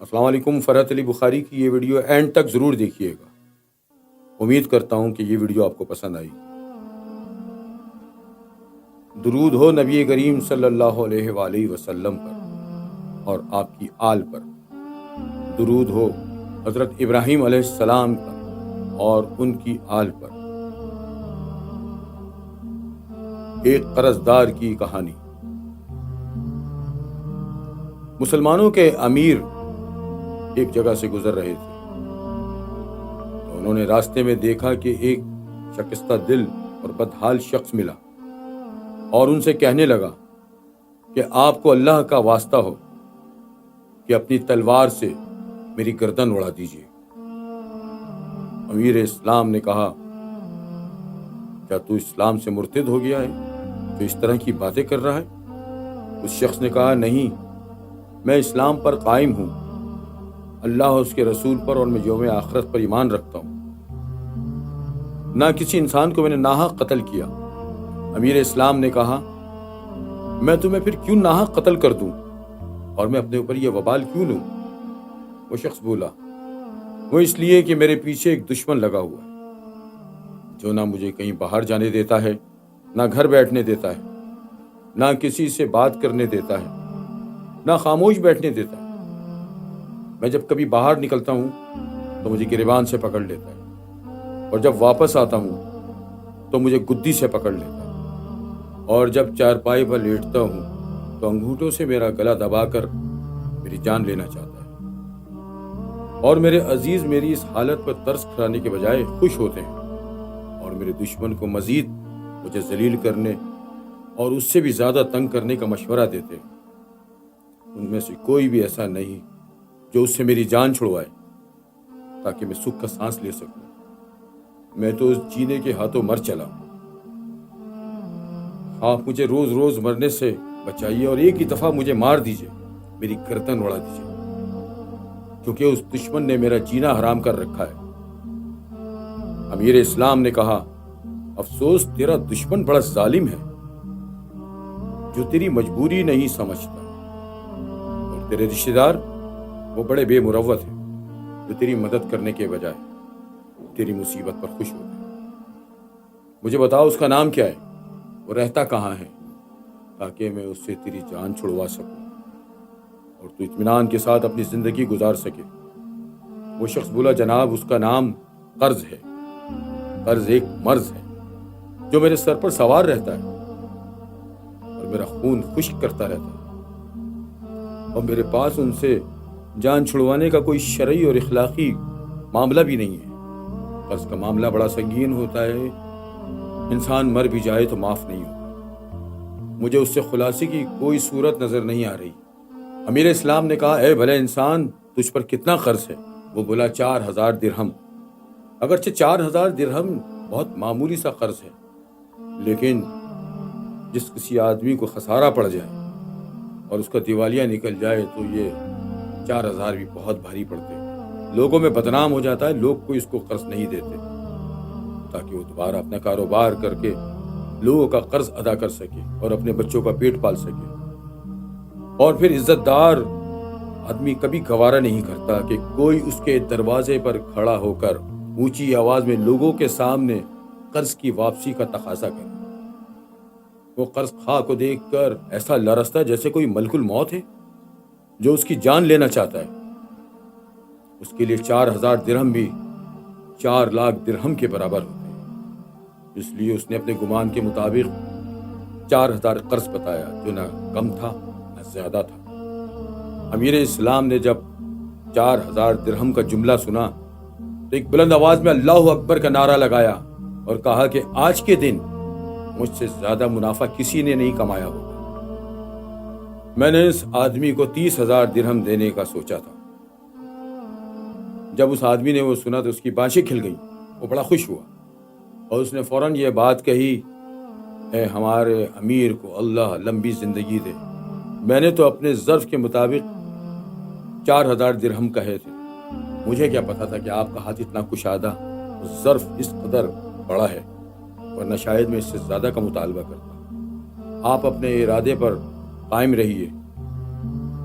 السلام علیکم۔ فرحت علی بخاری کی یہ ویڈیو اینڈ تک ضرور دیکھیے گا۔ امید کرتا ہوں کہ یہ ویڈیو آپ کو پسند آئی۔ درود ہو نبی کریم صلی اللہ علیہ وآلہ وسلم پر اور آپ کی آل پر۔ درود ہو حضرت ابراہیم علیہ السلام پر اور ان کی آل پر۔ ایک قرض دار کی کہانی۔ مسلمانوں کے امیر ایک جگہ سے گزر رہے تھے تو انہوں نے راستے میں دیکھا کہ ایک شکستہ دل اور بدحال شخص ملا اور ان سے کہنے لگا کہ آپ کو اللہ کا واسطہ ہو کہ اپنی تلوار سے میری گردن اڑا دیجیے۔ امیر اسلام نے کہا، کیا تو اسلام سے مرتد ہو گیا ہے جو اس طرح کی باتیں کر رہا ہے؟ اس شخص نے کہا، نہیں، میں اسلام پر قائم ہوں، اللہ اور اس کے رسول پر اور میں یوم آخرت پر ایمان رکھتا ہوں۔ نہ کسی انسان کو میں نے ناحق قتل کیا۔ امیر اسلام نے کہا، میں تمہیں پھر کیوں ناحق قتل کر دوں اور میں اپنے اوپر یہ وبال کیوں لوں؟ وہ شخص بولا، وہ اس لیے کہ میرے پیچھے ایک دشمن لگا ہوا ہے جو نہ مجھے کہیں باہر جانے دیتا ہے، نہ گھر بیٹھنے دیتا ہے، نہ کسی سے بات کرنے دیتا ہے، نہ خاموش بیٹھنے دیتا ہے۔ میں جب کبھی باہر نکلتا ہوں تو مجھے گریبان سے پکڑ لیتا ہے اور جب واپس آتا ہوں تو مجھے گدی سے پکڑ لیتا ہے اور جب چارپائی پر لیٹتا ہوں تو انگوٹھوں سے میرا گلا دبا کر میری جان لینا چاہتا ہے۔ اور میرے عزیز میری اس حالت پر ترس کھانے کے بجائے خوش ہوتے ہیں اور میرے دشمن کو مزید مجھے ذلیل کرنے اور اس سے بھی زیادہ تنگ کرنے کا مشورہ دیتے ہیں۔ ان میں سے کوئی بھی ایسا نہیں جو اس سے میری جان چھڑوائے تاکہ میں سکھ کا سانس لے سکوں۔ میں تو اس جینے کے ہاتھوں مر چلا ہوں۔ آپ مجھے روز روز مرنے سے بچائیے اور ایک ہی دفعہ مجھے مار دیجیے، میری گردن اڑا دیجیے، کیونکہ اس دشمن نے میرا جینا حرام کر رکھا ہے۔ امیر اسلام نے کہا، افسوس تیرا دشمن بڑا ظالم ہے جو تیری مجبوری نہیں سمجھتا، اور تیرے رشتہ دار وہ بڑے بے مروت ہیں جو تیری مدد کرنے کے بجائے تیری مصیبت پر خوش ہوتے ہیں۔ مجھے بتاؤ اس کا نام کیا ہے، وہ رہتا کہاں ہے، تاکہ میں اس سے تیری جان چھڑوا سکوں اور تو اطمینان کے ساتھ اپنی زندگی گزار سکے۔ وہ شخص بولا، جناب اس کا نام قرض ہے۔ قرض ایک مرض ہے جو میرے سر پر سوار رہتا ہے اور میرا خون خشک کرتا رہتا ہے، اور میرے پاس ان سے جان چھڑوانے کا کوئی شرعی اور اخلاقی معاملہ بھی نہیں ہے۔ قرض کا معاملہ بڑا سنگین ہوتا ہے، انسان مر بھی جائے تو معاف نہیں ہوتا۔ مجھے اس سے خلاصے کی کوئی صورت نظر نہیں آ رہی۔ امیر اسلام نے کہا، اے بھلے انسان، تجھ پر کتنا قرض ہے؟ وہ بولا، 4000 درہم۔ اگرچہ 4000 درہم بہت معمولی سا قرض ہے، لیکن جس کسی آدمی کو خسارہ پڑ جائے اور اس کا دیوالیہ نکل جائے تو یہ 4000 بھی بہت بھاری پڑتے ہیں۔ لوگوں میں بدنام ہو جاتا ہے، لوگ کوئی اس کو قرض نہیں دیتے تاکہ وہ دوبارہ اپنا کاروبار کر کے لوگوں کا قرض ادا کر سکے اور اپنے بچوں کا پیٹ پال سکے۔ اور پھر عزت دار آدمی کبھی گوارا نہیں کرتا کہ کوئی اس کے دروازے پر کھڑا ہو کر اونچی آواز میں لوگوں کے سامنے قرض کی واپسی کا تقاضا کرے۔ وہ قرض خواہ کو دیکھ کر ایسا لرزتا ہے جیسے کوئی ملک الموت ہے جو اس کی جان لینا چاہتا ہے۔ اس کے لیے 4000 درہم بھی 4 لاکھ درہم کے برابر ہوتے ہیں۔ اس لیے اس نے اپنے گمان کے مطابق 4000 قرض بتایا، جو نہ کم تھا نہ زیادہ تھا۔ امیر اسلام نے جب 4000 درہم کا جملہ سنا تو ایک بلند آواز میں اللہ اکبر کا نعرہ لگایا اور کہا کہ آج کے دن مجھ سے زیادہ منافع کسی نے نہیں کمایا ہوگا۔ میں نے اس آدمی کو 30,000 درہم دینے کا سوچا تھا۔ جب اس آدمی نے وہ سنا تو اس کی بانشیں کھل گئیں، وہ بڑا خوش ہوا اور اس نے فوراً یہ بات کہی، اے ہمارے امیر کو اللہ لمبی زندگی دے، میں نے تو اپنے ظرف کے مطابق 4000 درہم کہے تھے، مجھے کیا پتا تھا کہ آپ کا ہاتھ اتنا کشادہ، ظرف اس قدر بڑا ہے، ورنہ شاید میں اس سے زیادہ کا مطالبہ کرتا۔ آپ اپنے ارادے پر قائم رہیے،